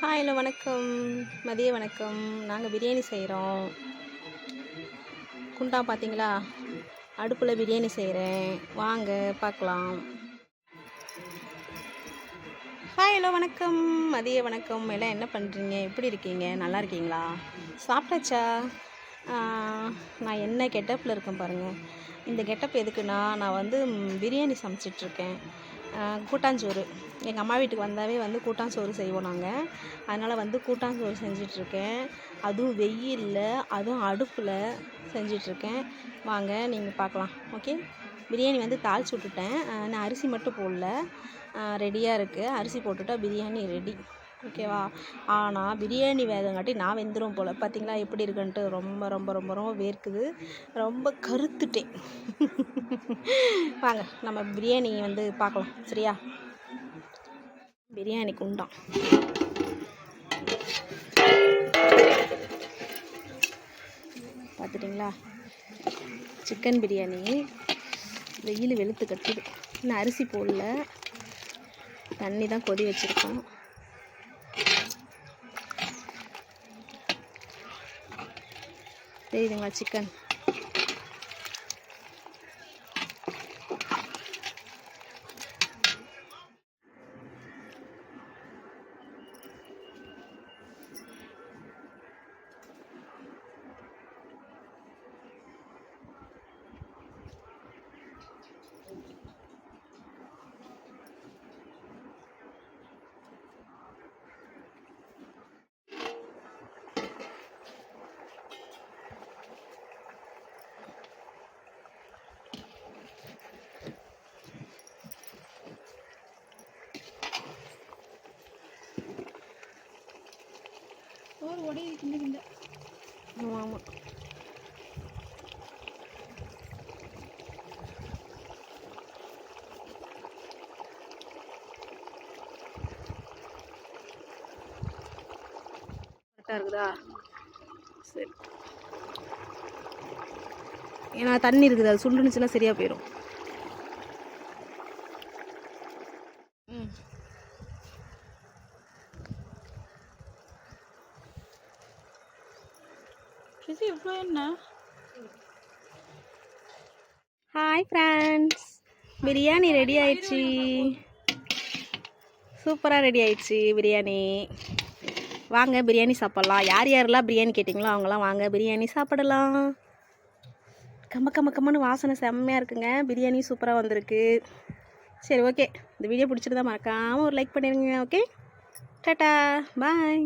Hello வணக்கம், மதிய வணக்கம். நாங்கள் பிரியாணி செய்கிறோம். குண்டா பார்த்தீங்களா, அடுப்பில் பிரியாணி செய்கிறேன். வாங்க பார்க்கலாம். ஹலோ வணக்கம், மதிய வணக்கம். எல்லாம் என்ன பண்ணுறீங்க, எப்படி இருக்கீங்க, நல்லா இருக்கீங்களா, சாப்பிட்டாச்சா? நான் என்ன கெட்டப்பில் இருக்கேன் பாருங்கள். இந்த கெட்டப் எதுக்குன்னா, நான் வந்து பிரியாணி சமைச்சிட்ருக்கேன். கூட்டாஞ்சோறு எங்கள் அம்மா வீட்டுக்கு வந்தாவே வந்து கூட்டாஞ்சோறு செய்வோம் நாங்கள். அதனால் வந்து கூட்டாஞ்சோறு செஞ்சிட்ருக்கேன். அதுவும் வெயிலில், அதுவும் அடுப்பில் செஞ்சிட்ருக்கேன். வாங்க நீங்கள் பார்க்கலாம். ஓகே, பிரியாணி வந்து தாளிச்சு விட்டுட்டேன். நான் அரிசி மட்டும் போடல, ரெடியாக இருக்குது. அரிசி போட்டுட்டா பிரியாணி ரெடி. ஓகேவா? ஆனால் பிரியாணி வேகங்காட்டி நான் வெந்துடும் போல். பார்த்திங்களா எப்படி இருக்குன்ட்டு? ரொம்ப ரொம்ப ரொம்ப ரொம்ப வேர்க்குது, ரொம்ப கருத்துட்டேன். வாங்க நம்ம பிரியாணி வந்து பார்க்கலாம். சரியா? பிரியாணி குண்டான் பார்த்துட்டிங்களா? சிக்கன் பிரியாணி. வெயில் வெளுத்து கட்டுது. இன்னும் அரிசி போடல, தண்ணி தான் கொதி வச்சுருக்கோம். தெரியுதுங்களா சிக்கன்? ஒரு உடைய கிண்ட. ஆமாம் ஆமாம். கரெக்டாக இருக்குதா? சரி, ஏன்னா தண்ணி இருக்குது, அது சுண்டுனுச்சுன்னா சரியாக போயிடும். ஹாய் ஃப்ரெண்ட்ஸ், பிரியாணி ரெடி ஆயிடுச்சு. சூப்பராக ரெடி ஆயிடுச்சு பிரியாணி. வாங்க பிரியாணி சாப்பிட்லாம். யார் யாரெல்லாம் பிரியாணி கேட்டிங்களோ அவங்களாம் வாங்க பிரியாணி சாப்பிடலாம். கம்மன்னு வாசனை செம்மையாக இருக்குங்க. பிரியாணி சூப்பராக வந்திருக்கு. சரி, ஓகே. இந்த வீடியோ பிடிச்சிருந்தா மறக்காமல் ஒரு லைக் பண்ணிடுங்க. ஓகே, டாட்டா, பாய்.